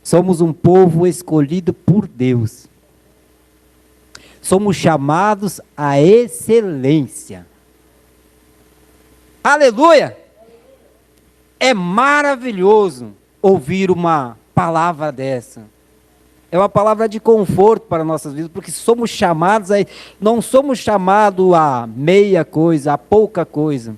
Somos um povo escolhido por Deus. Somos chamados à excelência. Aleluia! É maravilhoso ouvir uma palavra dessa. É uma palavra de conforto para nossas vidas, porque somos chamados não somos chamados a meia coisa, a pouca coisa.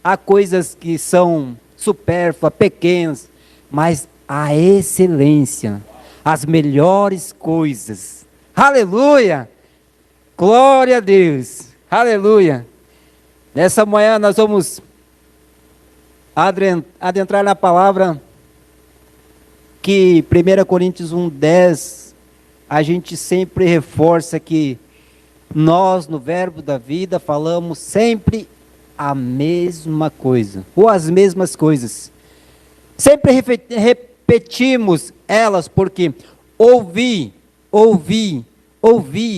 Há coisas que são supérfluas, pequenas, mas a excelência, as melhores coisas. Aleluia! Glória a Deus! Aleluia! Nessa manhã nós vamos adentrar na palavra que 1 Coríntios 1:10, a gente sempre reforça que nós no Verbo da Vida falamos sempre a mesma coisa, ou as mesmas coisas. Sempre repetimos elas, porque ouvi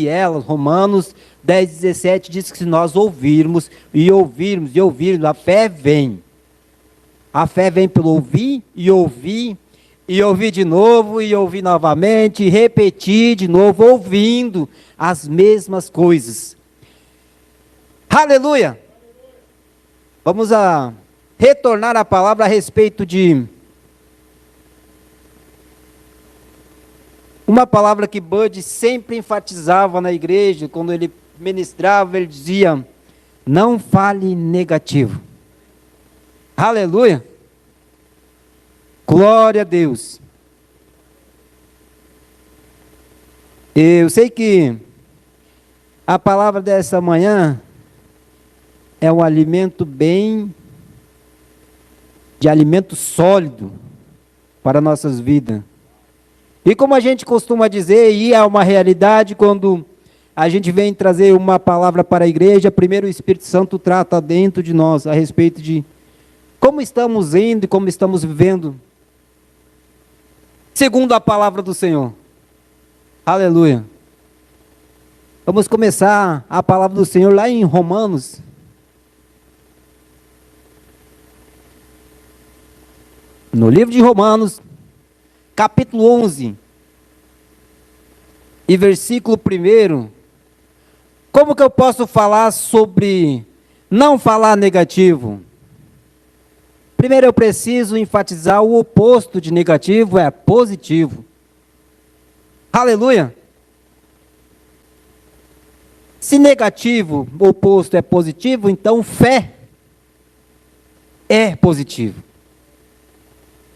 elas. Romanos 10:17 diz que se nós ouvirmos, a fé vem. A fé vem pelo ouvir, e ouvir de novo, e ouvir novamente, e repetir de novo, ouvindo as mesmas coisas. Aleluia! Vamos retornar a palavra a respeito de uma palavra que Bud sempre enfatizava na igreja, quando ele ministrava, ele dizia: não fale negativo. Aleluia! Glória a Deus! Eu sei que a palavra dessa manhã é um alimento de alimento sólido para nossas vidas. E como a gente costuma dizer, e é uma realidade, quando a gente vem trazer uma palavra para a igreja, primeiro o Espírito Santo trata dentro de nós a respeito de como estamos indo e como estamos vivendo, segundo a palavra do Senhor. Aleluia! Vamos começar a palavra do Senhor lá em Romanos. No livro de Romanos, capítulo 11, e versículo 1. Como que eu posso falar sobre não falar negativo? Primeiro eu preciso enfatizar o oposto de negativo é positivo. Aleluia! Se negativo, o oposto é positivo, então fé é positivo.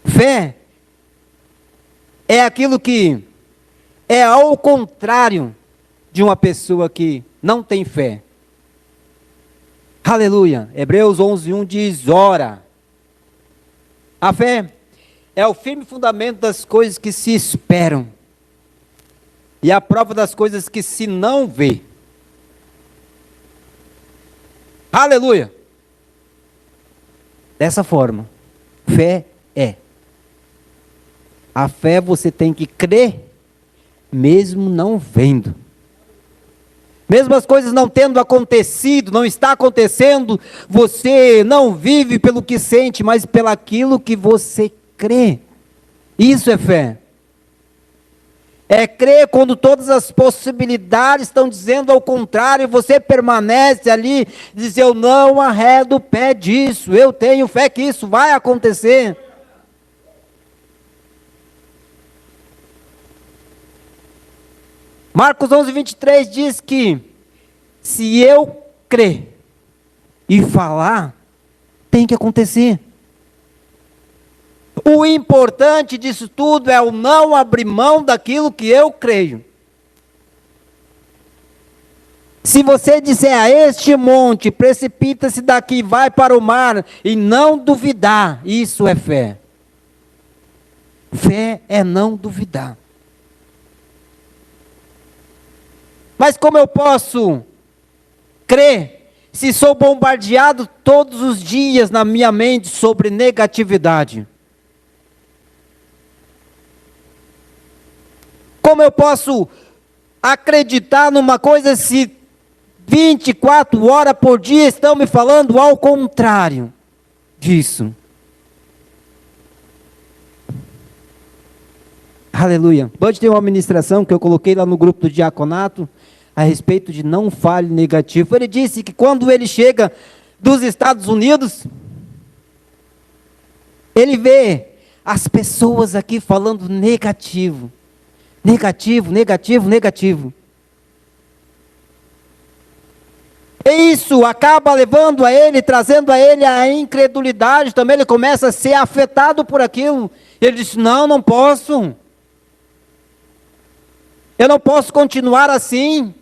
Fé é aquilo que é ao contrário de uma pessoa que não tem fé. Aleluia! Hebreus 11:1 diz: ora, a fé é o firme fundamento das coisas que se esperam e a prova das coisas que se não vê. Aleluia! Dessa forma, fé é. A fé você tem que crer, mesmo não vendo. Mesmo as coisas não tendo acontecido, não está acontecendo, você não vive pelo que sente, mas pelaquilo que você crê. Isso é fé. É crer quando todas as possibilidades estão dizendo ao contrário, e você permanece ali, diz: eu não arredo o pé disso, eu tenho fé que isso vai acontecer. Marcos 11:23 diz que se eu crer e falar, tem que acontecer. O importante disso tudo é o não abrir mão daquilo que eu creio. Se você disser a este monte, precipita-se daqui, vai para o mar, e não duvidar, isso é fé. Fé é não duvidar. Mas como eu posso crer se sou bombardeado todos os dias na minha mente sobre negatividade? Como eu posso acreditar numa coisa se 24 horas por dia estão me falando ao contrário disso? Aleluia. Pode ter uma ministração que eu coloquei lá no grupo do diaconato, a respeito de não fale negativo. Ele disse que quando ele chega dos Estados Unidos, ele vê as pessoas aqui falando negativo. Negativo, negativo, negativo. E isso acaba levando a ele, trazendo a ele a incredulidade também. Ele começa a ser afetado por aquilo. Ele diz: não, não posso. Eu não posso continuar assim.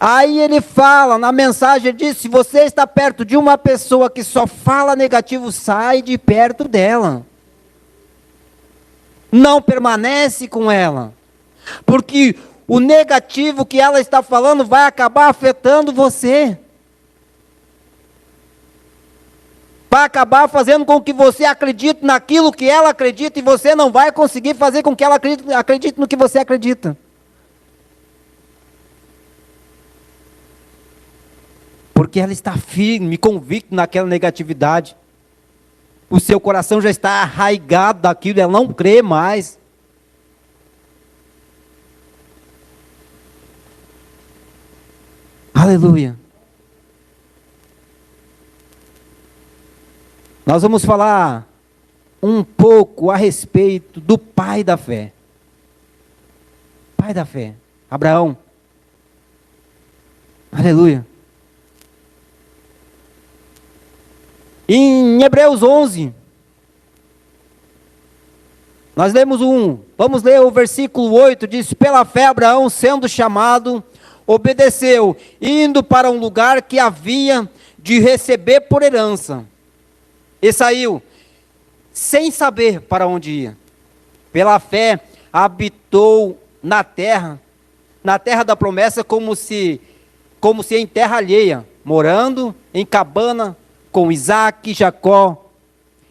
Aí ele fala, na mensagem, ele diz: se você está perto de uma pessoa que só fala negativo, sai de perto dela. Não permanece com ela. Porque o negativo que ela está falando vai acabar afetando você. Vai acabar fazendo com que você acredite naquilo que ela acredita, e você não vai conseguir fazer com que ela acredite no que você acredita. Porque ela está firme, convicta naquela negatividade. O seu coração já está arraigado daquilo, ela não crê mais. Aleluia. Nós vamos falar um pouco a respeito do pai da fé. Pai da fé, Abraão. Aleluia. Em Hebreus 11, nós lemos vamos ler o versículo 8, diz: pela fé Abraão, sendo chamado, obedeceu, indo para um lugar que havia de receber por herança. E saiu, sem saber para onde ia. Pela fé, habitou na terra da promessa, como se em terra alheia, morando em cabana com Isaque e Jacó,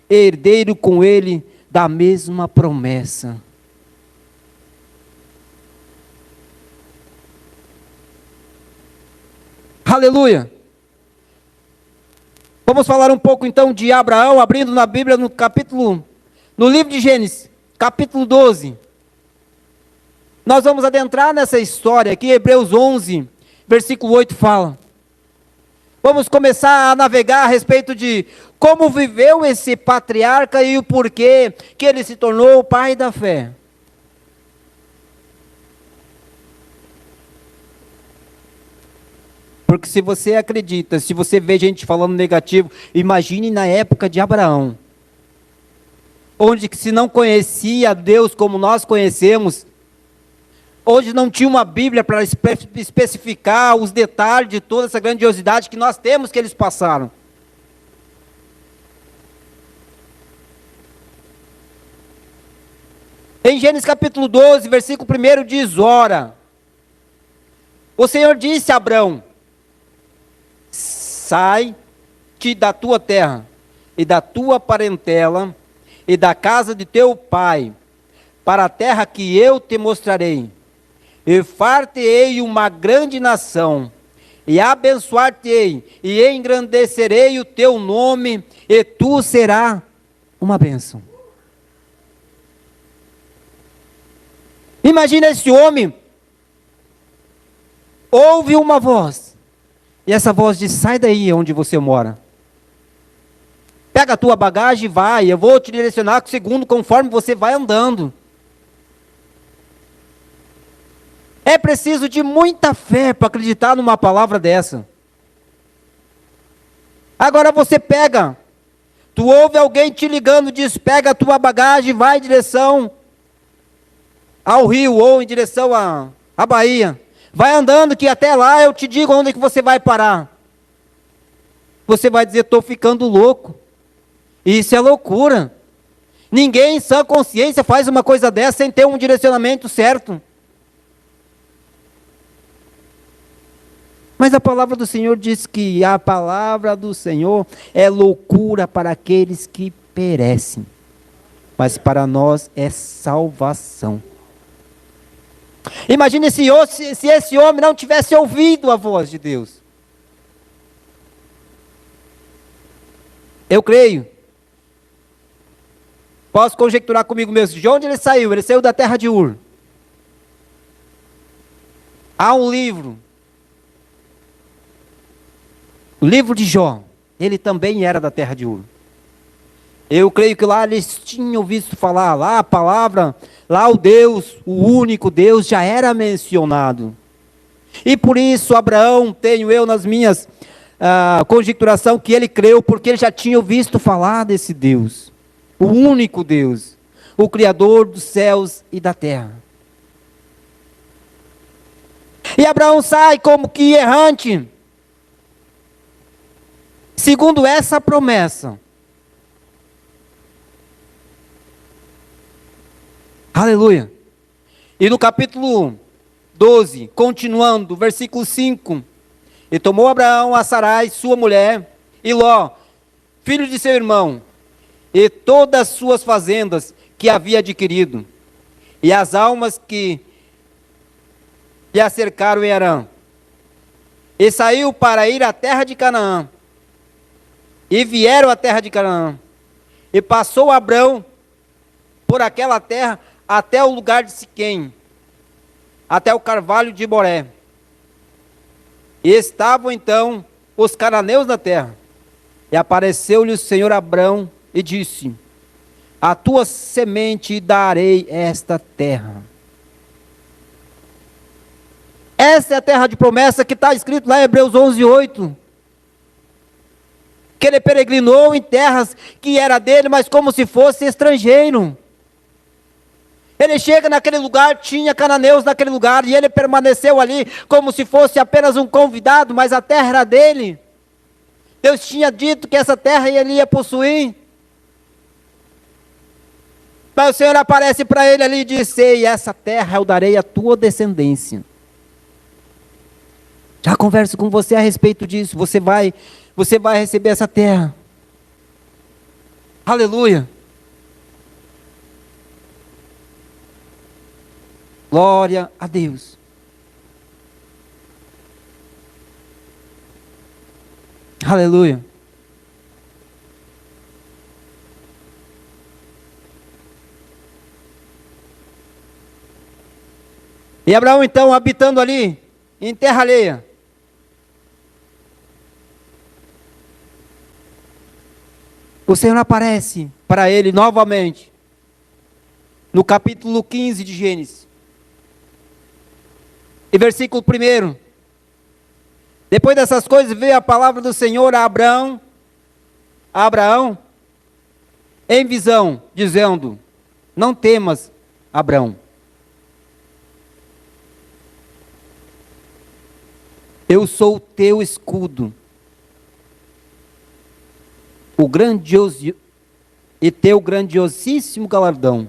herdeiro com ele da mesma promessa. Aleluia. Vamos falar um pouco então de Abraão, abrindo na Bíblia no livro de Gênesis, capítulo 12. Nós vamos adentrar nessa história aqui, Hebreus 11, versículo 8 fala. Vamos começar a navegar a respeito de como viveu esse patriarca e o porquê que ele se tornou o pai da fé. Porque se você acredita, se você vê gente falando negativo, imagine na época de Abraão, onde que se não conhecia Deus como nós conhecemos, onde não tinha uma Bíblia para especificar os detalhes de toda essa grandiosidade que nós temos que eles passaram. Em Gênesis capítulo 12, versículo 1 diz: ora, o Senhor disse a Abrão: sai-te da tua terra, e da tua parentela, e da casa de teu pai, para a terra que eu te mostrarei. E far-te-ei uma grande nação, e abençoar-te-ei, e engrandecerei o teu nome, e tu serás uma bênção. Imagina esse homem, ouve uma voz, e essa voz diz: sai daí onde você mora. Pega a tua bagagem e vai, eu vou te direcionar segundo conforme você vai andando. É preciso de muita fé para acreditar numa palavra dessa. Agora você pega, tu ouve alguém te ligando, diz: pega a tua bagagem e vai em direção ao rio ou em direção à Bahia. Vai andando que até lá eu te digo onde que você vai parar. Você vai dizer: estou ficando louco. Isso é loucura. Ninguém em sã consciência faz uma coisa dessa sem ter um direcionamento certo. Mas a palavra do Senhor diz que a palavra do Senhor é loucura para aqueles que perecem, mas para nós é salvação. Imagine se esse homem não tivesse ouvido a voz de Deus. Eu creio Posso conjecturar comigo mesmo. De onde ele saiu? Ele saiu da terra de Ur. Há um livro. O livro de Jó. Ele também era da terra de Ur. Eu creio que lá eles tinham visto falar. Lá a palavra, lá o Deus, o único Deus já era mencionado. E por isso Abraão, tenho eu nas minhas conjecturação que ele creu, porque ele já tinha visto falar desse Deus. O único Deus. O Criador dos céus e da terra. E Abraão sai como que errante. Segundo essa promessa. Aleluia. E no capítulo 12, continuando, versículo 5. E tomou Abraão a Sarai, sua mulher, e Ló, filho de seu irmão, e todas as suas fazendas que havia adquirido, e as almas que lhe acercaram em Harã. E saiu para ir à terra de Canaã. E vieram à terra de Canaã. E passou Abrão por aquela terra até o lugar de Siquém, até o carvalho de Boré. E estavam então os cananeus na terra. E apareceu-lhe o Senhor a Abrão e disse: a tua semente darei esta terra. Essa é a terra de promessa que está escrito lá em Hebreus 11:8. Que ele peregrinou em terras que era dele, mas como se fosse estrangeiro. Ele chega naquele lugar, tinha cananeus naquele lugar, e ele permaneceu ali como se fosse apenas um convidado, mas a terra era dele. Deus tinha dito que essa terra ele ia possuir. Mas o Senhor aparece para ele ali e disse: ei, essa terra eu darei à tua descendência. Já converso com você a respeito disso. Você vai receber essa terra. Aleluia. Glória a Deus. Aleluia. E Abraão então habitando ali, em terra alheia. O Senhor aparece para ele novamente, no capítulo 15 de Gênesis. E versículo 1. Depois dessas coisas veio a palavra do Senhor a Abraão, em visão, dizendo: não temas, Abraão. Eu sou o teu escudo, o grandioso e teu grandiosíssimo galardão.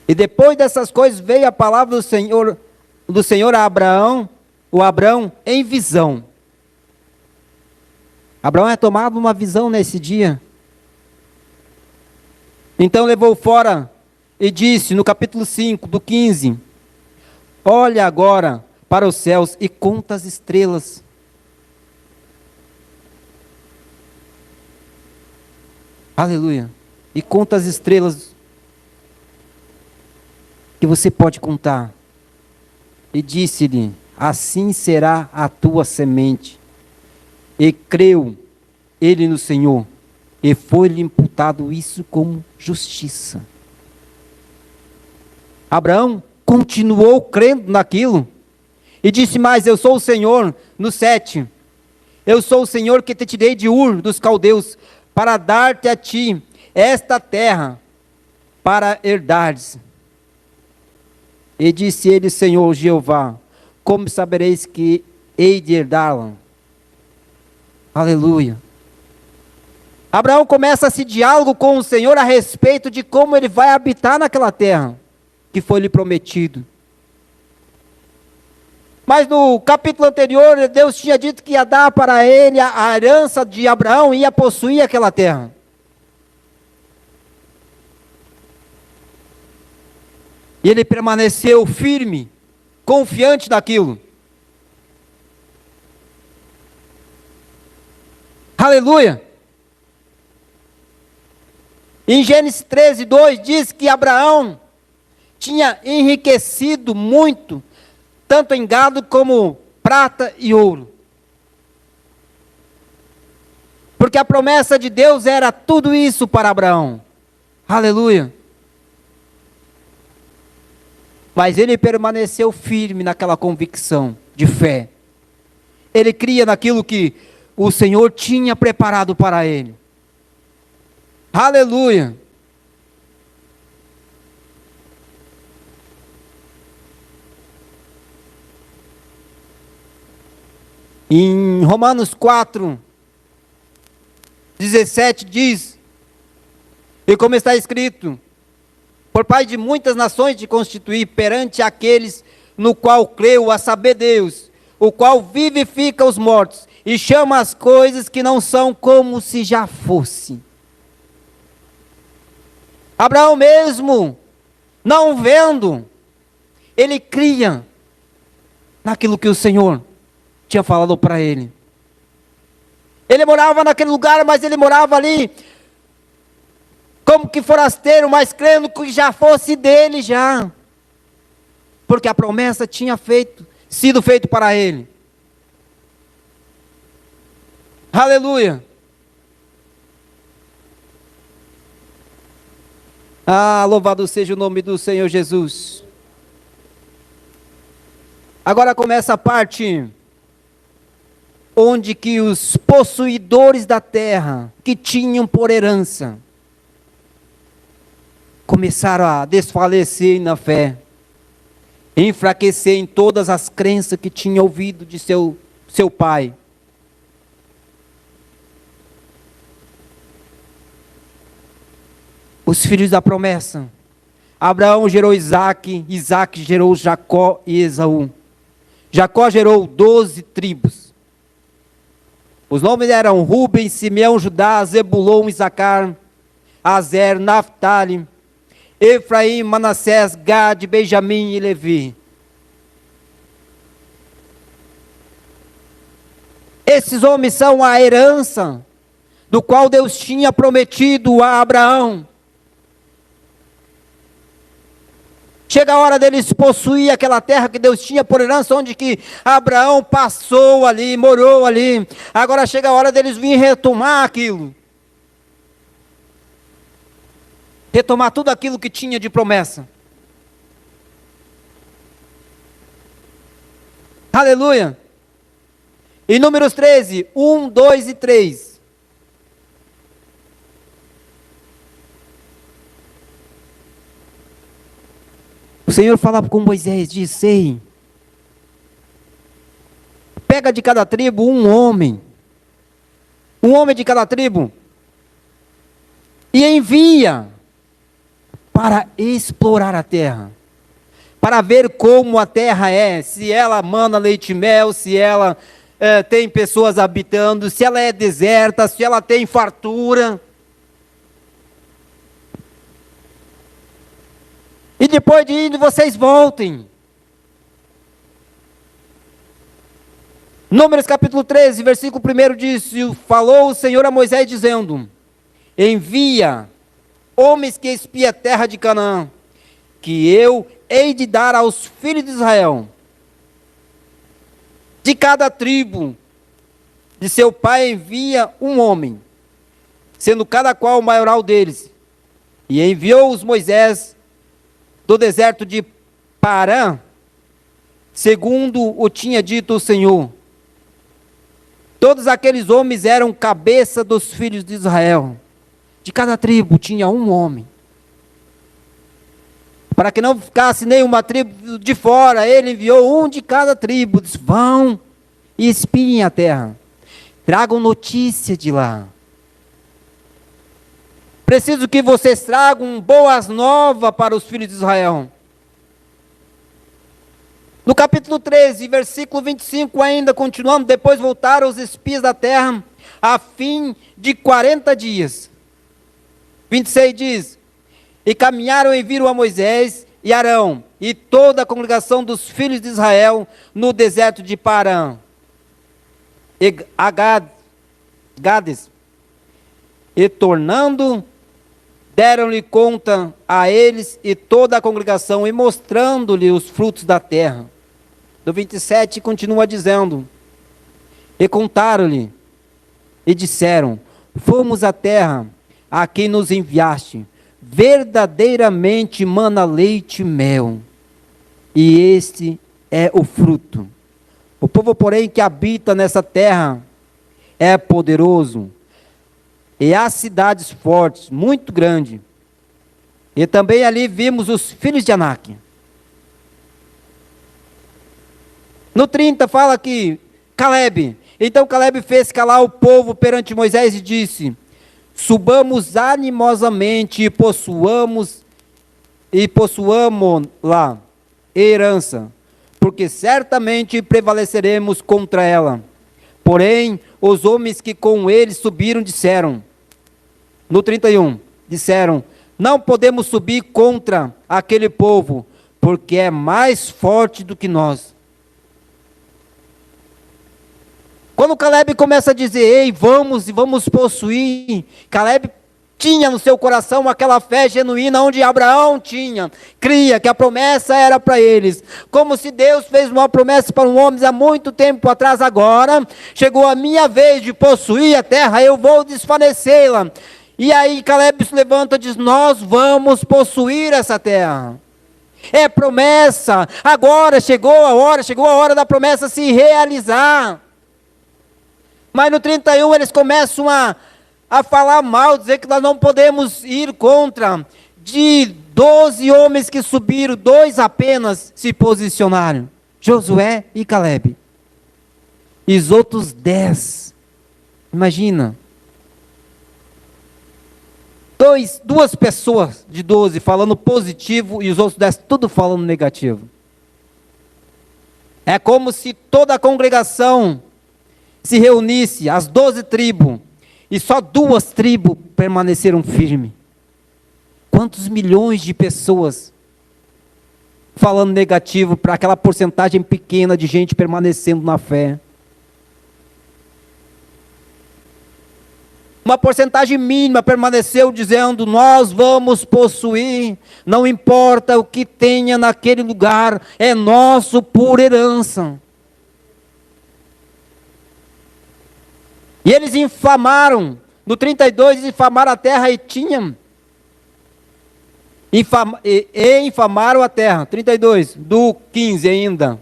E depois dessas coisas veio a palavra do Senhor a Abraão, em visão. Abraão é tomado uma visão nesse dia. Então levou fora e disse, no capítulo 5, do 15: olha agora para os céus e conta as estrelas. Aleluia. E conta as estrelas que você pode contar. E disse-lhe: assim será a tua semente. E creu ele no Senhor, e foi-lhe imputado isso como justiça. Abraão continuou crendo naquilo, e disse mais: eu sou o Senhor, no 7, eu sou o Senhor que te tirei de Ur dos caldeus, para dar-te a ti esta terra, para herdares. E disse ele: Senhor Jeová, como sabereis que hei de herdá-la? Aleluia. Abraão começa esse diálogo com o Senhor a respeito de como ele vai habitar naquela terra que foi lhe prometido. Mas no capítulo anterior, Deus tinha dito que ia dar para ele a herança de Abraão, ia possuir aquela terra. E ele permaneceu firme, confiante daquilo. Aleluia! Em Gênesis 13, 2 diz que Abraão tinha enriquecido muito, tanto em gado como prata e ouro. Porque a promessa de Deus era tudo isso para Abraão. Aleluia. Mas ele permaneceu firme naquela convicção de fé. Ele cria naquilo que o Senhor tinha preparado para ele. Aleluia. Em Romanos 4, 17 diz, e como está escrito, por pai de muitas nações te constituí perante aqueles no qual creu, a saber Deus, o qual vivifica os mortos e chama as coisas que não são como se já fosse. Abraão mesmo, não vendo, ele cria naquilo que o Senhor tinha falado para ele. Ele morava naquele lugar, mas ele morava ali como que forasteiro, mas crendo que já fosse dele já. Porque a promessa tinha sido feita para ele. Aleluia. Ah, louvado seja o nome do Senhor Jesus. Agora começa a parte onde que os possuidores da terra, que tinham por herança, começaram a desfalecer na fé, enfraquecer em todas as crenças que tinham ouvido de seu pai. Os filhos da promessa. Abraão gerou Isaque, Isaque gerou Jacó e Esaú. Jacó gerou 12 tribos. Os nomes eram Rubem, Simeão, Judá, Zebulon, Isacar, Azer, Naftali, Efraim, Manassés, Gade, Benjamim e Levi. Esses homens são a herança do qual Deus tinha prometido a Abraão. Chega a hora deles possuir aquela terra que Deus tinha por herança, onde que Abraão passou ali, morou ali. Agora chega a hora deles virem retomar aquilo. Retomar tudo aquilo que tinha de promessa. Aleluia. Em Números 13, 1, 2 e 3. O Senhor falava com Moisés, disse: ei, pega de cada tribo um homem de cada tribo, e envia para explorar a terra, para ver como a terra é, se ela mana leite e mel, se ela tem pessoas habitando, se ela é deserta, se ela tem fartura. E depois de indo, vocês voltem. Números capítulo 13, versículo 1 diz: falou o Senhor a Moisés dizendo: envia homens que espiem a terra de Canaã, que eu hei de dar aos filhos de Israel. De cada tribo de seu pai envia um homem, sendo cada qual o maioral deles. E enviou-os Moisés do deserto de Parã, segundo o tinha dito o Senhor. Todos aqueles homens eram cabeça dos filhos de Israel. De cada tribo tinha um homem. Para que não ficasse nenhuma tribo de fora, ele enviou um de cada tribo. Disse: vão e espiem a terra. Tragam notícia de lá. Preciso que vocês tragam boas novas para os filhos de Israel. No capítulo 13, versículo 25, ainda continuando, depois voltaram os espias da terra, a fim de 40 dias. 26 diz: e caminharam e viram a Moisés e Arão, e toda a congregação dos filhos de Israel, no deserto de Parã. E a Gades, e tornando Deram-lhe conta a eles e toda a congregação, e mostrando-lhe os frutos da terra. Do 27 continua dizendo: e contaram-lhe, e disseram: fomos à terra a quem nos enviaste, verdadeiramente mana leite e mel, e este é o fruto. O povo, porém, que habita nessa terra é poderoso, e há cidades fortes, muito grandes. E também ali vimos os filhos de Anak. No 30 fala que Caleb. Então Caleb fez calar o povo perante Moisés e disse: subamos animosamente e possuamos lá herança, porque certamente prevaleceremos contra ela. Porém, os homens que com ele subiram disseram, no 31, disseram: não podemos subir contra aquele povo, porque é mais forte do que nós. Quando Caleb começa a dizer: ei, vamos possuir, Caleb tinha no seu coração aquela fé genuína onde Abraão tinha, cria que a promessa era para eles, como se Deus fez uma promessa para um homem há muito tempo atrás. Agora chegou a minha vez de possuir a terra, eu vou desfanecê-la. E aí Caleb se levanta e diz: nós vamos possuir essa terra. É promessa, agora chegou a hora da promessa se realizar. Mas no 31 eles começam a falar mal, dizer que nós não podemos ir contra. De 12 homens que subiram, 2 apenas se posicionaram: Josué e Caleb. E os outros 10, imagina, duas pessoas de 12 falando positivo e os outros 10 tudo falando negativo. É como se toda a congregação se reunisse, as 12 tribos, e só 2 tribos permaneceram firmes. Quantos milhões de pessoas falando negativo para aquela porcentagem pequena de gente permanecendo na fé? Uma porcentagem mínima permaneceu dizendo: nós vamos possuir, não importa o que tenha naquele lugar, é nosso por herança. E eles infamaram, no 32, eles infamaram a terra e tinham, infamaram a terra, 32, do 15 ainda,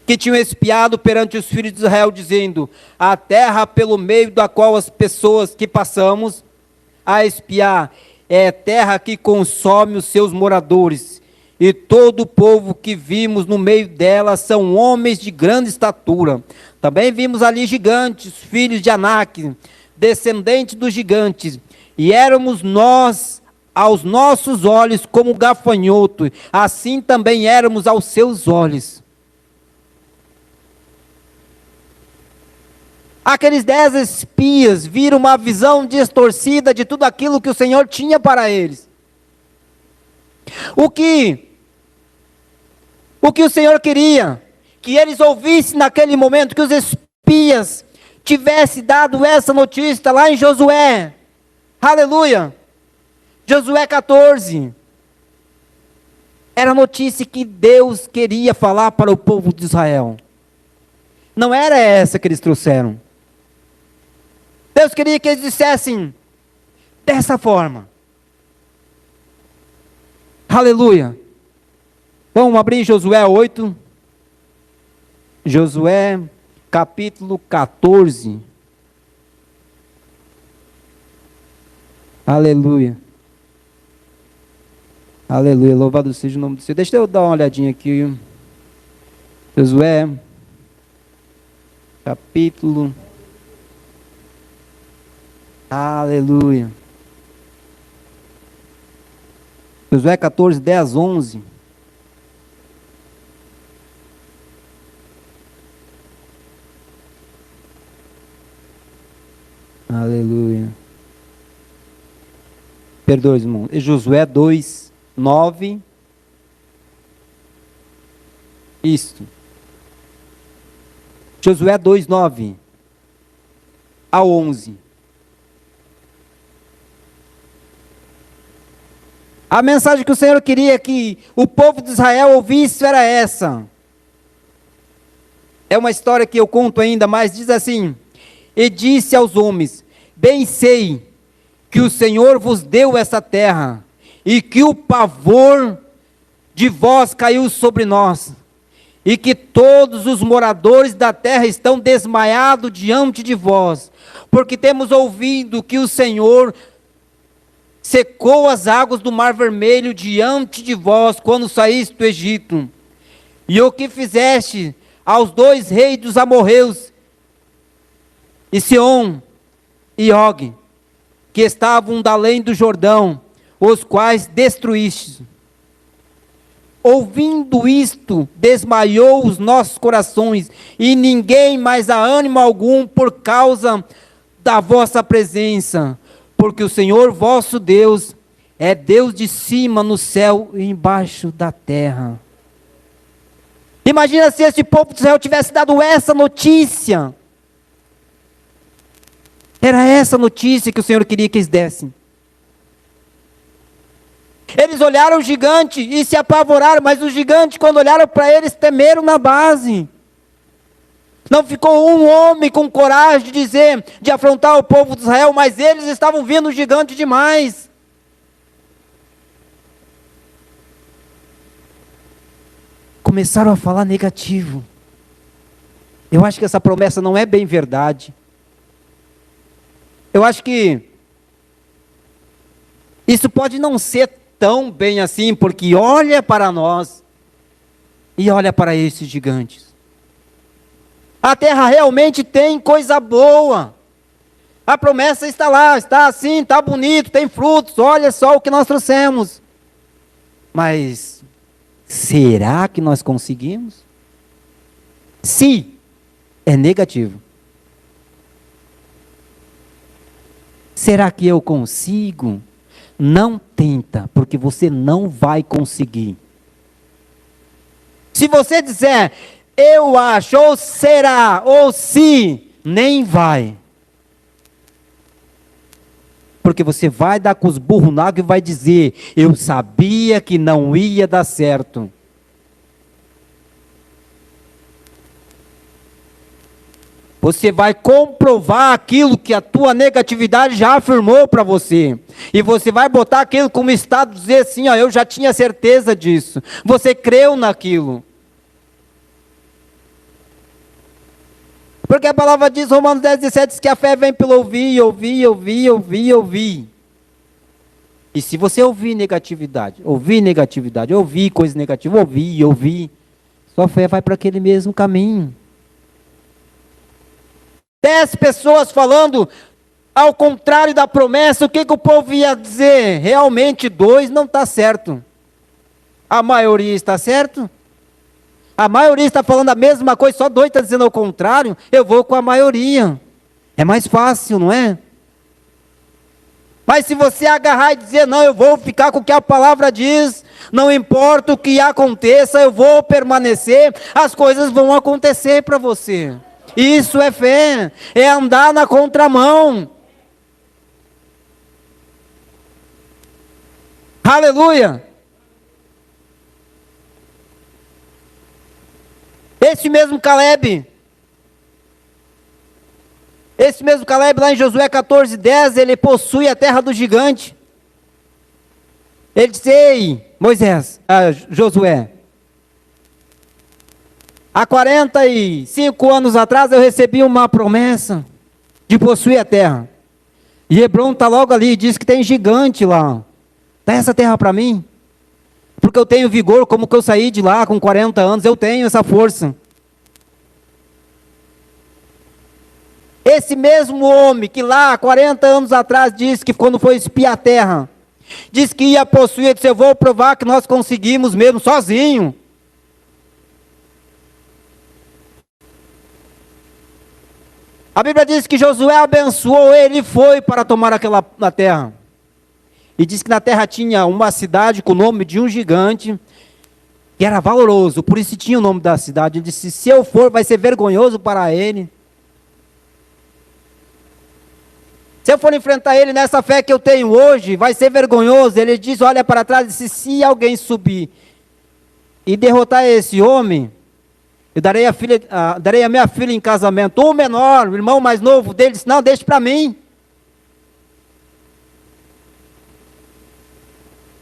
que tinham espiado perante os filhos de Israel, dizendo: a terra pelo meio da qual as pessoas que passamos a espiar, é terra que consome os seus moradores, e todo o povo que vimos no meio dela são homens de grande estatura. Também vimos ali gigantes, filhos de Anak, descendentes dos gigantes, e éramos nós, aos nossos olhos, como gafanhoto, assim também éramos aos seus olhos. Aqueles 10 espias viram uma visão distorcida de tudo aquilo que o Senhor tinha para eles. O que o Senhor queria que eles ouvissem naquele momento, que os espias tivessem dado essa notícia lá em Josué. Aleluia! Josué 14. Era a notícia que Deus queria falar para o povo de Israel. Não era essa que eles trouxeram. Deus queria que eles dissessem dessa forma. Aleluia! Vamos abrir Josué 8. Josué capítulo 14. Aleluia. Aleluia. Louvado seja o nome do Senhor. Deixa eu dar uma olhadinha aqui. Josué capítulo. Aleluia. Josué 14, 10, 11. Aleluia. Perdoe, irmão. Josué 2, 9. Isto. Josué 2, 9 a 11. A mensagem que o Senhor queria que o povo de Israel ouvisse era essa. É uma história que eu conto ainda, mas diz assim: e disse aos homens: bem sei que o Senhor vos deu essa terra, e que o pavor de vós caiu sobre nós, e que todos os moradores da terra estão desmaiados diante de vós, porque temos ouvido que o Senhor secou as águas do Mar Vermelho diante de vós, quando saíste do Egito, e o que fizeste aos 2 reis dos amorreus, e Sihon e Og, que estavam da além do Jordão, os quais destruíste. Ouvindo isto, desmaiou os nossos corações, e ninguém mais há ânimo algum por causa da vossa presença, porque o Senhor vosso Deus é Deus de cima no céu e embaixo da terra. Imagina se esse povo de Israel tivesse dado essa notícia. Era essa notícia que o Senhor queria que eles dessem. Eles olharam o gigante e se apavoraram, mas os gigantes, quando olharam para eles, temeram na base. Não ficou um homem com coragem de afrontar o povo de Israel, mas eles estavam vendo o gigante demais. Começaram a falar negativo. Eu acho que essa promessa não é bem verdade. Eu acho que isso pode não ser tão bem assim, porque olha para nós e olha para esses gigantes. A terra realmente tem coisa boa. A promessa está lá, está assim, está bonito, tem frutos, olha só o que nós trouxemos. Mas será que nós conseguimos? Se é negativo. Será que eu consigo? Não tenta, porque você não vai conseguir. Se você disser, eu acho, ou será, ou se, nem vai. Porque você vai dar com os burros na água e vai dizer, eu sabia que não ia dar certo. Você vai comprovar aquilo que a tua negatividade já afirmou para você. E você vai botar aquilo como estado, dizer assim, ó, eu já tinha certeza disso. Você creu naquilo. Porque a palavra diz, Romanos 10:17, diz que a fé vem pelo ouvir, ouvir, ouvir, ouvir, ouvir. E se você ouvir negatividade, ouvir coisa negativa, ouvir, sua fé vai para aquele mesmo caminho. 10 pessoas falando ao contrário da promessa, o que o povo ia dizer? Realmente 2 não está certo. A maioria está certo? A maioria está falando a mesma coisa, só 2 está dizendo ao contrário, eu vou com a maioria. É mais fácil, não é? Mas se você agarrar e dizer, não, eu vou ficar com o que a palavra diz, não importa o que aconteça, eu vou permanecer, as coisas vão acontecer para você. Isso é fé, é andar na contramão. Aleluia! Esse mesmo Caleb lá em Josué 14:10, ele possui a terra do gigante. Ele disse, ei, Josué, há 45 anos atrás eu recebi uma promessa de possuir a terra. E Hebron está logo ali, diz que tem gigante lá. Dá essa terra para mim. Porque eu tenho vigor, como que eu saí de lá com 40 anos, eu tenho essa força. Esse mesmo homem que lá, 40 anos atrás, disse que quando foi espiar a terra, disse que ia possuir, disse, eu vou provar que nós conseguimos mesmo, sozinho. A Bíblia diz que Josué abençoou ele e foi para tomar aquela terra. E diz que na terra tinha uma cidade com o nome de um gigante, que era valoroso, por isso tinha o nome da cidade. Ele disse, se eu for, vai ser vergonhoso para ele. Se eu for enfrentar ele nessa fé que eu tenho hoje, vai ser vergonhoso. Ele diz, olha para trás e disse, se alguém subir e derrotar esse homem, eu darei a minha filha em casamento. O menor, o irmão mais novo dele, disse, não, deixe para mim.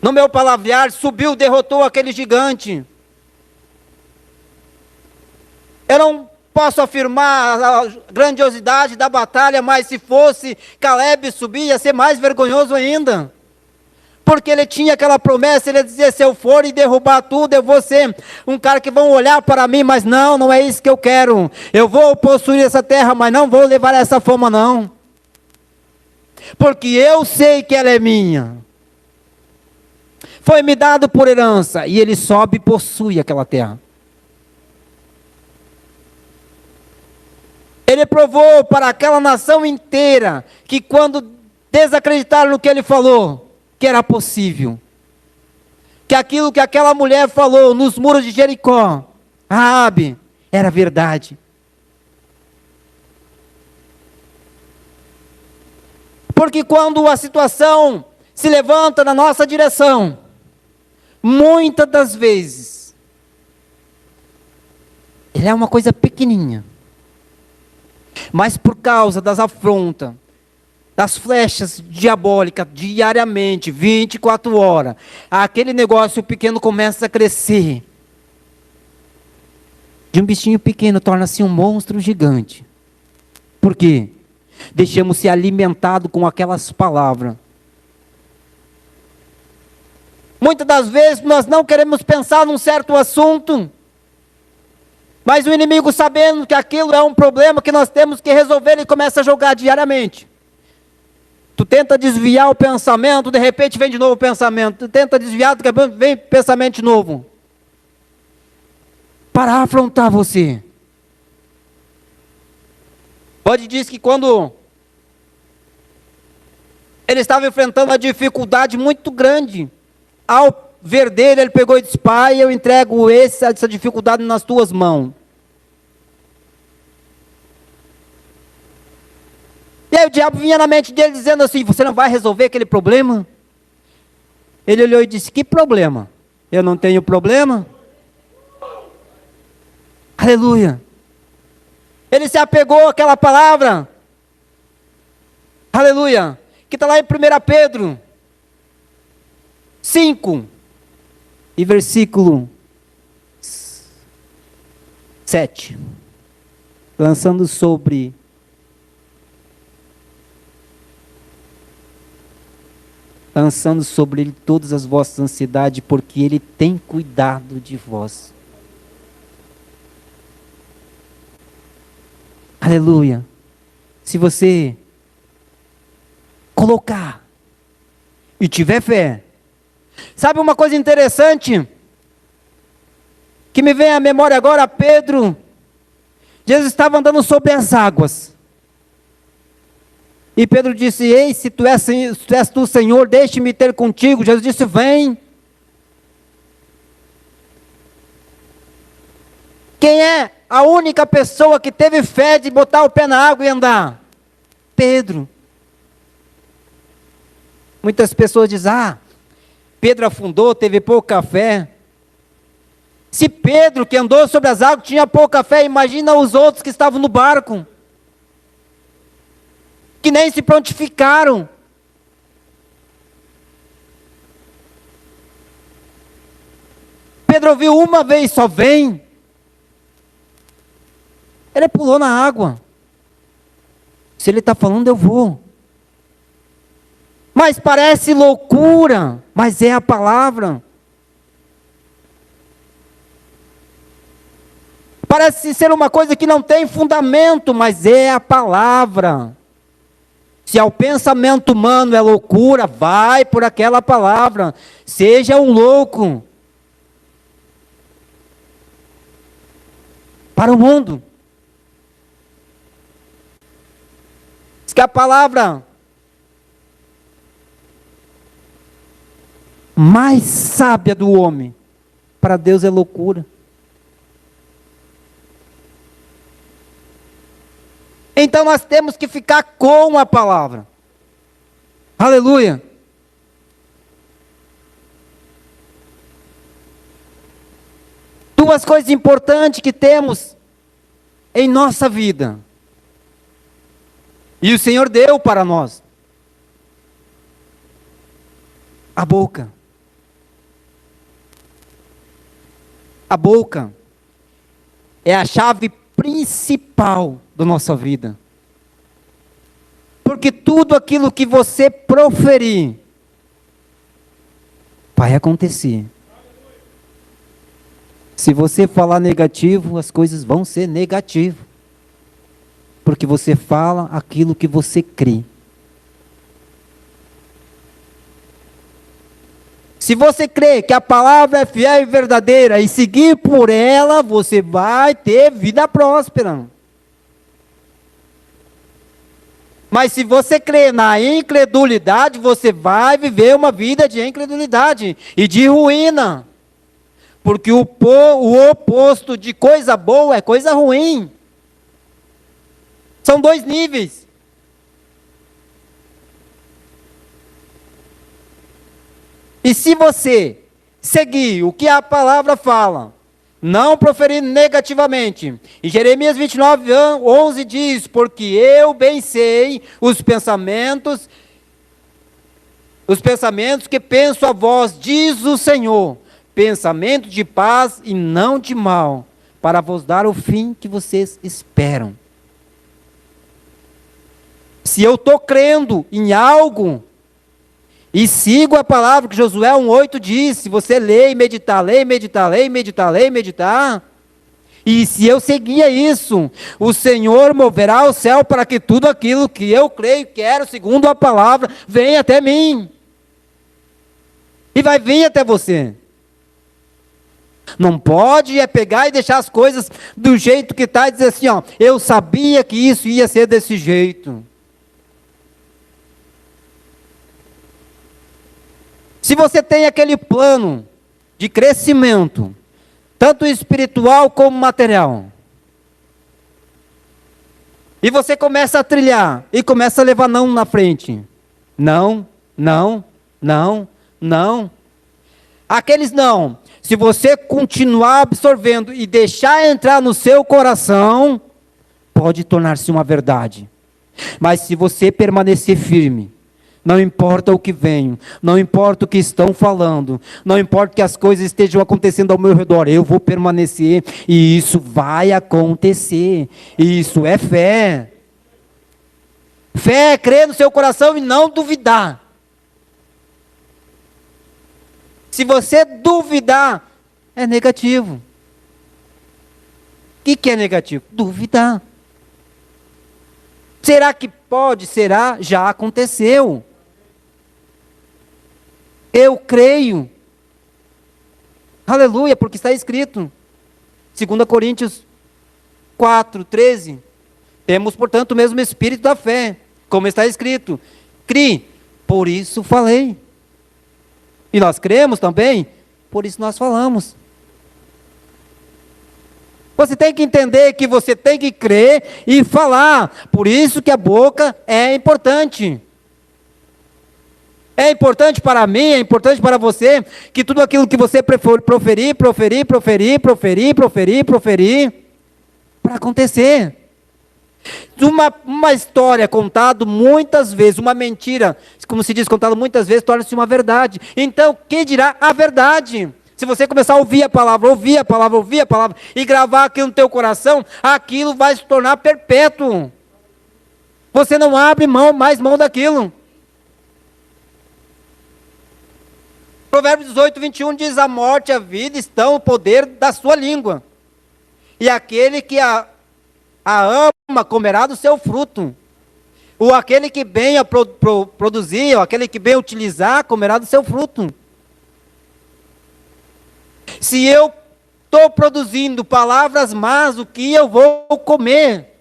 No meu palavrear, subiu, derrotou aquele gigante. Eu não posso afirmar a grandiosidade da batalha, mas se fosse Caleb subir, ia ser mais vergonhoso ainda. Porque ele tinha aquela promessa, ele dizia, se eu for e derrubar tudo, eu vou ser um cara que vão olhar para mim, mas não é isso que eu quero. Eu vou possuir essa terra, mas não vou levar essa fama não. Porque eu sei que ela é minha. Foi me dado por herança, e ele sobe e possui aquela terra. Ele provou para aquela nação inteira, que quando desacreditaram no que ele falou, que era possível. Que aquilo que aquela mulher falou nos muros de Jericó, Raabe, era verdade. Porque quando a situação se levanta na nossa direção, muitas das vezes, ele é uma coisa pequenininha, mas por causa das afrontas, das flechas diabólicas, diariamente, 24 horas, aquele negócio pequeno começa a crescer. De um bichinho pequeno torna-se um monstro gigante. Por quê? Deixamos ser alimentado com aquelas palavras. Muitas das vezes nós não queremos pensar num certo assunto, mas o inimigo, sabendo que aquilo é um problema que nós temos que resolver, ele começa a jogar diariamente. Tu tenta desviar o pensamento, de repente vem de novo o pensamento. Tu tenta desviar, vem pensamento de novo. Para afrontar você. Pode dizer que quando ele estava enfrentando uma dificuldade muito grande, ao ver dele, ele pegou e disse, pai, eu entrego essa dificuldade nas tuas mãos. E aí o diabo vinha na mente dele dizendo assim, você não vai resolver aquele problema? Ele olhou e disse, que problema? Eu não tenho problema? Aleluia. Ele se apegou àquela palavra. Aleluia. Que está lá em 1 Pedro 5 e versículo 7. Lançando sobre ele todas as vossas ansiedades, porque ele tem cuidado de vós. Aleluia. Se você colocar e tiver fé. Sabe uma coisa interessante? Que me vem à memória agora, Pedro. Jesus estava andando sobre as águas. E Pedro disse, ei, se tu és tu, Senhor, deixe-me ter contigo. Jesus disse, vem. Quem é a única pessoa que teve fé de botar o pé na água e andar? Pedro. Muitas pessoas dizem, Pedro afundou, teve pouca fé. Se Pedro, que andou sobre as águas, tinha pouca fé, imagina os outros que estavam no barco. Que nem se prontificaram. Pedro ouviu uma vez, só vem. Ele pulou na água. Se ele está falando, eu vou. Mas parece loucura, mas é a palavra. Parece ser uma coisa que não tem fundamento, mas é a palavra. Se ao pensamento humano é loucura, vai por aquela palavra. Seja um louco. Para o mundo. Diz que a palavra mais sábia do homem, para Deus é loucura. Então nós temos que ficar com a palavra. Aleluia. Duas coisas importantes que temos em nossa vida. E o Senhor deu para nós. A boca. A boca é a chave principal da nossa vida. Porque tudo aquilo que você proferir vai acontecer. Se você falar negativo, as coisas vão ser negativas. Porque você fala aquilo que você crê. Se você crê que a palavra é fiel e verdadeira e seguir por ela, você vai ter vida próspera. Mas se você crê na incredulidade, você vai viver uma vida de incredulidade e de ruína. Porque o oposto de coisa boa é coisa ruim. São dois níveis. E se você seguir o que a palavra fala, não proferir negativamente, e Jeremias 29, 11 diz, porque eu bem sei os pensamentos que penso a vós, diz o Senhor, pensamento de paz e não de mal, para vos dar o fim que vocês esperam. Se eu estou crendo em algo, e sigo a palavra que Josué 1,8 diz, se você ler e meditar, e se eu seguir isso, o Senhor moverá o céu para que tudo aquilo que eu creio e quero, segundo a palavra, venha até mim. E vai vir até você. Não pode pegar e deixar as coisas do jeito que está e dizer assim, ó, eu sabia que isso ia ser desse jeito. Se você tem aquele plano de crescimento, tanto espiritual como material, e você começa a trilhar, e começa a levar não na frente, não. Aqueles não, se você continuar absorvendo e deixar entrar no seu coração, pode tornar-se uma verdade. Mas se você permanecer firme, não importa o que venha, não importa o que estão falando, não importa que as coisas estejam acontecendo ao meu redor, eu vou permanecer e isso vai acontecer. Isso é fé. Fé é crer no seu coração e não duvidar. Se você duvidar, é negativo. O que é negativo? Duvidar. Será que pode? Será? Já aconteceu. Eu creio. Aleluia, porque está escrito. 2 Coríntios 4, 13. Temos, portanto, o mesmo espírito da fé, como está escrito. Crie, por isso falei. E nós cremos também, por isso nós falamos. Você tem que entender que você tem que crer e falar. Por isso que a boca é importante. É importante para mim, é importante para você, que tudo aquilo que você proferir, para acontecer. Uma história contada muitas vezes, uma mentira, como se diz, contada muitas vezes, torna-se uma verdade. Então, quem dirá a verdade? Se você começar a ouvir a palavra, e gravar aquilo no teu coração, aquilo vai se tornar perpétuo. Você não abre mais mão daquilo. Provérbios 18, 21 diz, a morte e a vida estão no poder da sua língua. E aquele que a ama comerá do seu fruto. Ou aquele que bem a produzir, ou aquele que bem utilizar, comerá do seu fruto. Se eu estou produzindo palavras más, o que eu vou comer?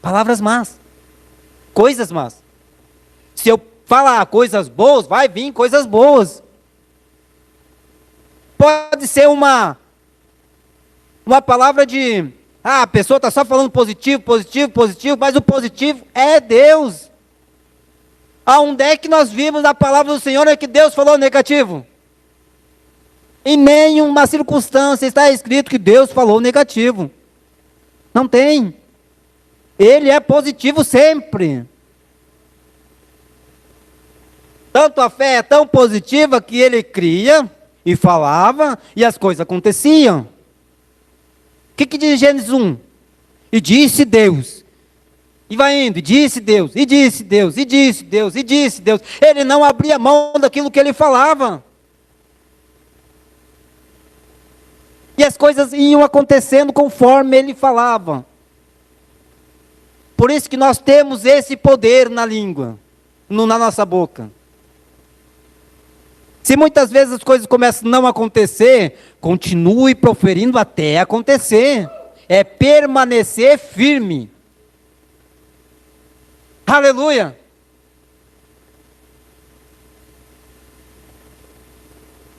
Palavras más. Coisas más. Se eu falar coisas boas, vai vir coisas boas. Pode ser uma palavra de, a pessoa está só falando positivo, mas o positivo é Deus. Aonde é que nós vimos na palavra do Senhor é que Deus falou negativo? Em nenhuma circunstância está escrito que Deus falou negativo. Não tem. Ele é positivo sempre. Tanto a fé é tão positiva que ele cria e falava e as coisas aconteciam. O que diz Gênesis 1? E disse Deus. E vai indo, e disse Deus, e disse Deus, e disse Deus, e disse Deus. Ele não abria mão daquilo que ele falava. E as coisas iam acontecendo conforme ele falava. Por isso que nós temos esse poder na língua, na nossa boca. Se muitas vezes as coisas começam a não acontecer, continue proferindo até acontecer. É permanecer firme. Aleluia!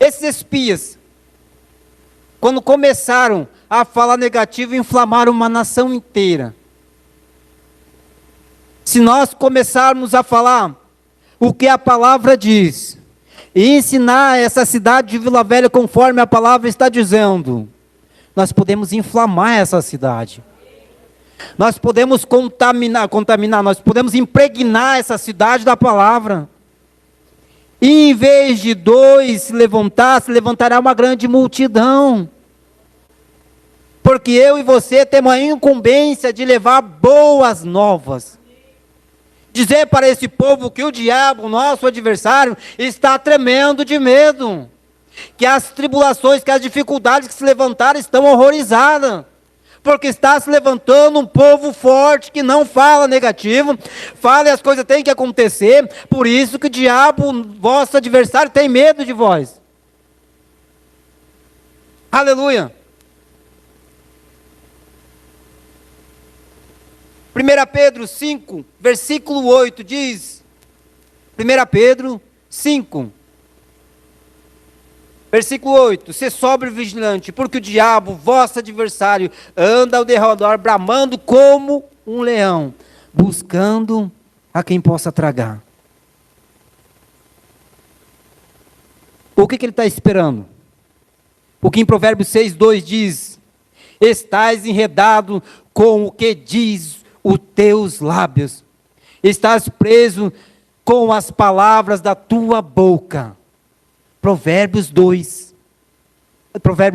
Esses espias, quando começaram a falar negativo, inflamaram uma nação inteira. Se nós começarmos a falar o que a palavra diz, e ensinar essa cidade de Vila Velha conforme a palavra está dizendo, nós podemos inflamar essa cidade. Nós podemos contaminar, nós podemos impregnar essa cidade da palavra. E em vez de 2 se levantará uma grande multidão. Porque eu e você temos a incumbência de levar boas novas. Dizer para esse povo que o diabo, nosso adversário, está tremendo de medo. Que as tribulações, que as dificuldades que se levantaram estão horrorizadas. Porque está se levantando um povo forte que não fala negativo, fala e as coisas têm que acontecer, por isso que o diabo, vosso adversário, tem medo de vós. Aleluia. 1 Pedro 5, versículo 8 diz, 1 Pedro 5, versículo 8, ser sóbrio e vigilante, porque o diabo, vosso adversário, anda ao derredor, bramando como um leão, buscando a quem possa tragar. O que ele está esperando? O que em Provérbios 6, 2 diz, estás enredado com o que diz os teus lábios, estás preso com as palavras da tua boca. Provérbios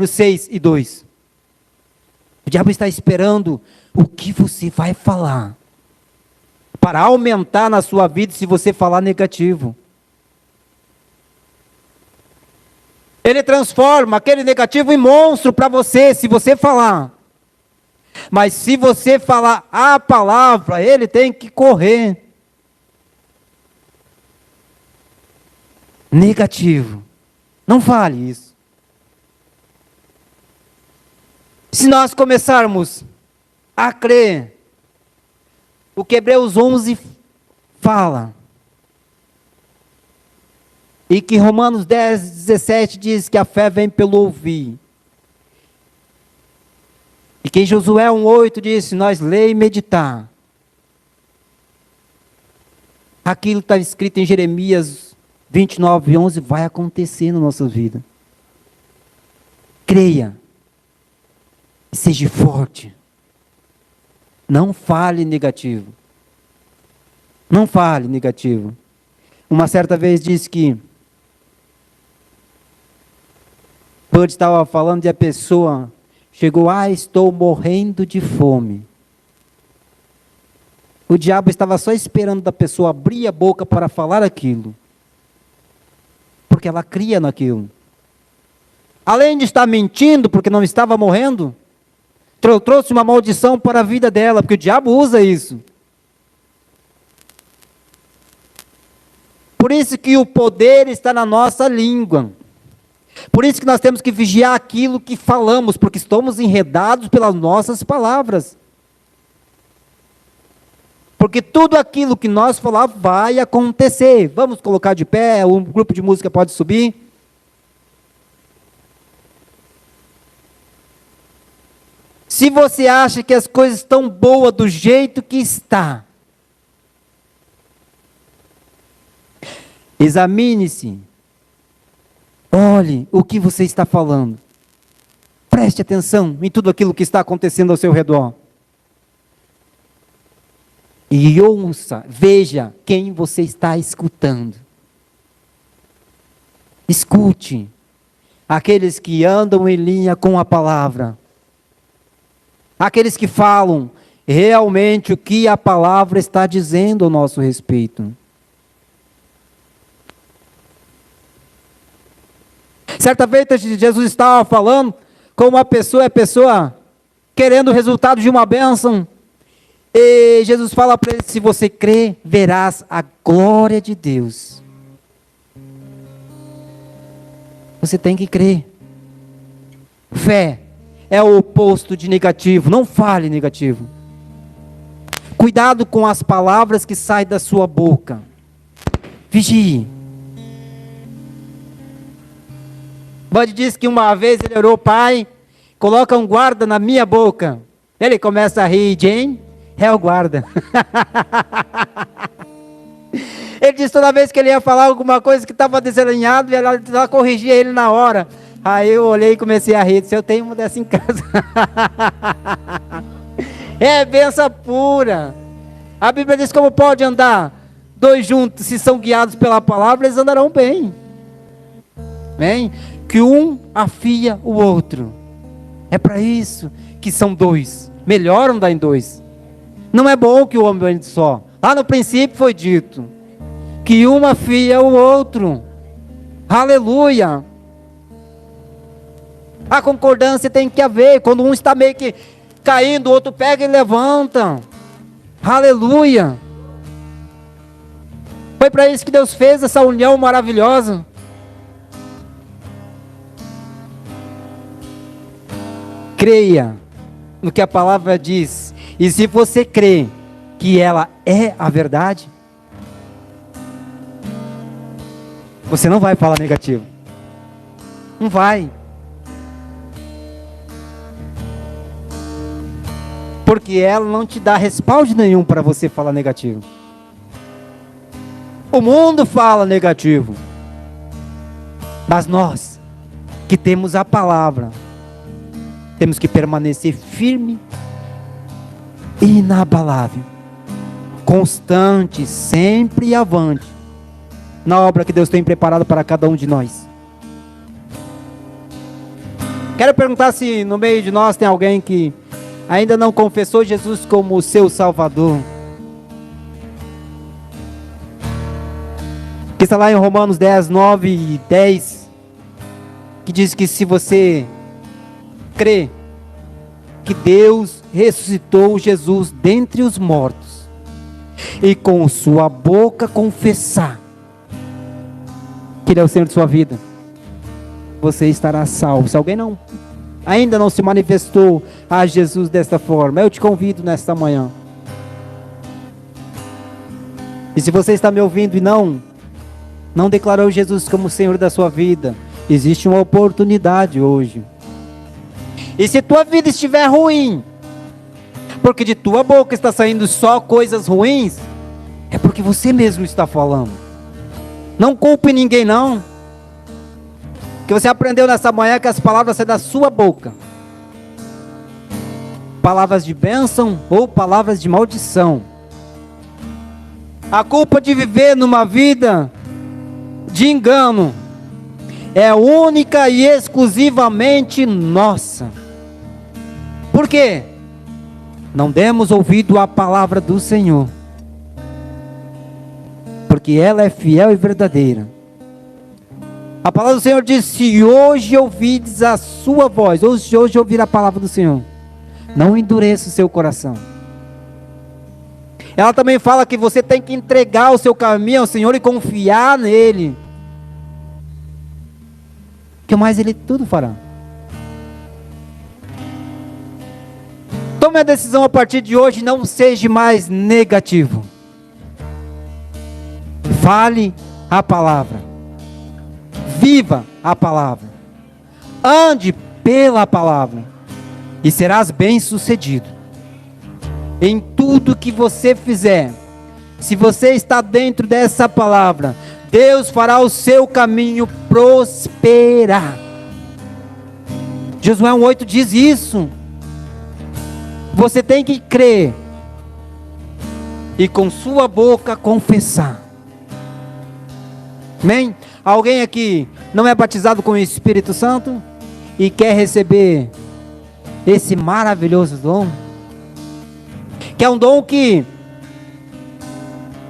6 e 2. O diabo está esperando o que você vai falar, para aumentar na sua vida se você falar negativo. Ele transforma aquele negativo em monstro para você, se você falar. Mas se você falar a palavra, ele tem que correr. Negativo. Não fale isso. Se nós começarmos a crer o que Hebreus 11 fala, e que Romanos 10, 17 diz que a fé vem pelo ouvir, e que em Josué 1,8 diz, nós ler e meditar, aquilo que está escrito em Jeremias 29:11 vai acontecer na nossa vida. Creia. Seja forte. Não fale negativo. Não fale negativo. Uma certa vez disse que Bud estava falando e a pessoa chegou, estou morrendo de fome. O diabo estava só esperando da pessoa abrir a boca para falar aquilo. Porque ela cria naquilo. Além de estar mentindo, porque não estava morrendo, trouxe uma maldição para a vida dela, porque o diabo usa isso. Por isso que o poder está na nossa língua. Por isso que nós temos que vigiar aquilo que falamos, porque estamos enredados pelas nossas palavras. Porque tudo aquilo que nós falar vai acontecer. Vamos colocar de pé, o grupo de música pode subir. Se você acha que as coisas estão boas do jeito que está, Examine-se. Olhe o que você está falando. Preste atenção em tudo aquilo que está acontecendo ao seu redor. E ouça, veja quem você está escutando. Escute aqueles que andam em linha com a palavra. Aqueles que falam realmente o que a palavra está dizendo ao nosso respeito. Certa vez Jesus estava falando com uma pessoa querendo o resultado de uma bênção. E Jesus fala para ele: se você crer, verás a glória de Deus. Você tem que crer. Fé é o oposto de negativo. Não fale negativo. Cuidado com as palavras que saem da sua boca. Vigie. Bud disse que uma vez ele orou: Pai, coloca um guarda na minha boca. Ele começa a rir: Jane, é o guarda. Ele disse toda vez que ele ia falar alguma coisa que estava desalinhado, ela corrigia ele na hora. Aí eu olhei e comecei a rir. Disse: eu tenho uma dessa em casa. É benção pura. A Bíblia diz: como pode andar dois juntos, se são guiados pela palavra, eles andarão bem. Bem, que um afia o outro. É para isso que são dois. Melhor andar em dois. Não é bom que o homem ande só. Lá no princípio foi dito que um afia o outro. Aleluia. A concordância tem que haver. Quando um está meio que caindo, o outro pega e levanta. Aleluia. Foi para isso que Deus fez essa união maravilhosa. Creia no que a palavra diz. E se você crê que ela é a verdade, você não vai falar negativo. Não vai. Porque ela não te dá respaldo nenhum para você falar negativo. O mundo fala negativo. Mas nós, que temos a palavra, temos que permanecer firme e inabalável, constante, sempre avante, na obra que Deus tem preparado para cada um de nós. Quero perguntar se no meio de nós tem alguém que ainda não confessou Jesus como o seu Salvador. Que está lá em Romanos 10, 9 e 10, que diz que se você crê que Deus ressuscitou Jesus dentre os mortos, e com sua boca confessar que Ele é o Senhor de sua vida, você estará salvo. Se alguém ainda não se manifestou a Jesus desta forma, eu te convido nesta manhã. E se você está me ouvindo e não declarou Jesus como Senhor da sua vida, existe uma oportunidade hoje. E se tua vida estiver ruim, porque de tua boca está saindo só coisas ruins, é porque você mesmo está falando. Não culpe ninguém não. Que você aprendeu nessa manhã que as palavras saem da sua boca. Palavras de bênção ou palavras de maldição. A culpa de viver numa vida de engano é única e exclusivamente nossa. Por quê? Não demos ouvido à palavra do Senhor, porque ela é fiel e verdadeira. A palavra do Senhor diz: se hoje ouvides a sua voz, hoje ouvir a palavra do Senhor, não endureça o seu coração. Ela também fala que você tem que entregar o seu caminho ao Senhor e confiar nele, que mais Ele tudo fará. Tome a decisão a partir de hoje, não seja mais negativo. Fale a palavra. Viva a palavra. Ande pela palavra. E serás bem-sucedido. Em tudo que você fizer. Se você está dentro dessa palavra, Deus fará o seu caminho prosperar. Josué 1:8 diz isso. Você tem que crer e com sua boca confessar. Amém? Alguém aqui não é batizado com o Espírito Santo e quer receber esse maravilhoso dom? Que é um dom que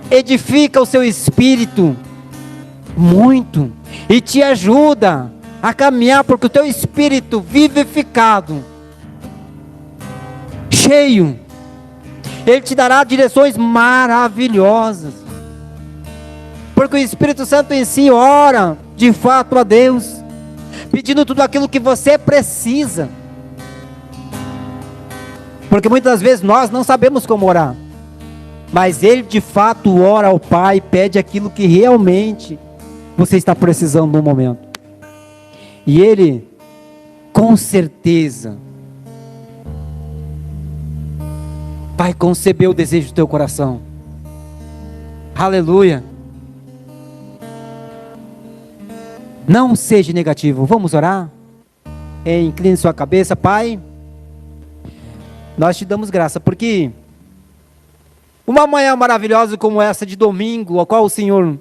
edifica o seu espírito muito e te ajuda a caminhar, porque o teu espírito vivificado, cheio, ele te dará direções maravilhosas, porque o Espírito Santo em si ora de fato a Deus, pedindo tudo aquilo que você precisa, porque muitas vezes nós não sabemos como orar, mas ele de fato ora ao Pai e pede aquilo que realmente você está precisando no momento, e ele com certeza vai conceber o desejo do teu coração. Aleluia. Não seja negativo. Vamos orar? Incline sua cabeça. Pai, nós te damos graça, porque uma manhã maravilhosa como essa de domingo, a qual o Senhor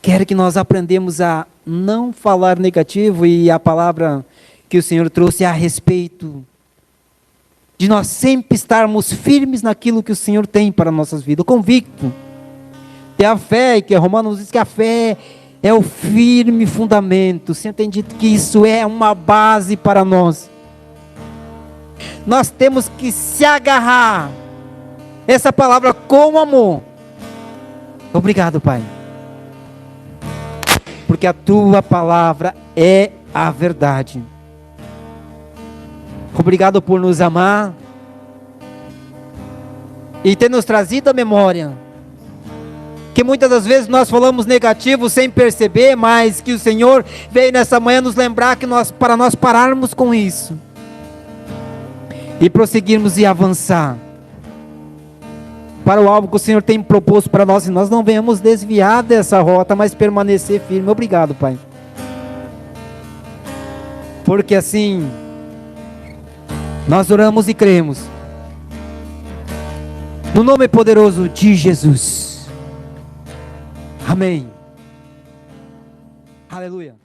quer que nós aprendemos a não falar negativo, e a palavra que o Senhor trouxe a respeito de nós sempre estarmos firmes naquilo que o Senhor tem para nossas vidas, convicto. E a fé, que Romanos diz que a fé é o firme fundamento. O Senhor tem dito que isso é uma base para nós. Nós temos que se agarrar essa palavra com amor. Obrigado, Pai, porque a tua palavra é a verdade. Obrigado por nos amar e ter nos trazido à memória que muitas das vezes nós falamos negativo sem perceber, mas que o Senhor veio nessa manhã nos lembrar que para nós pararmos com isso e prosseguirmos e avançar para o alvo que o Senhor tem proposto para nós, e nós não venhamos desviar dessa rota, mas permanecer firme. Obrigado, Pai, porque assim nós oramos e cremos, no nome poderoso de Jesus. Amém. Aleluia.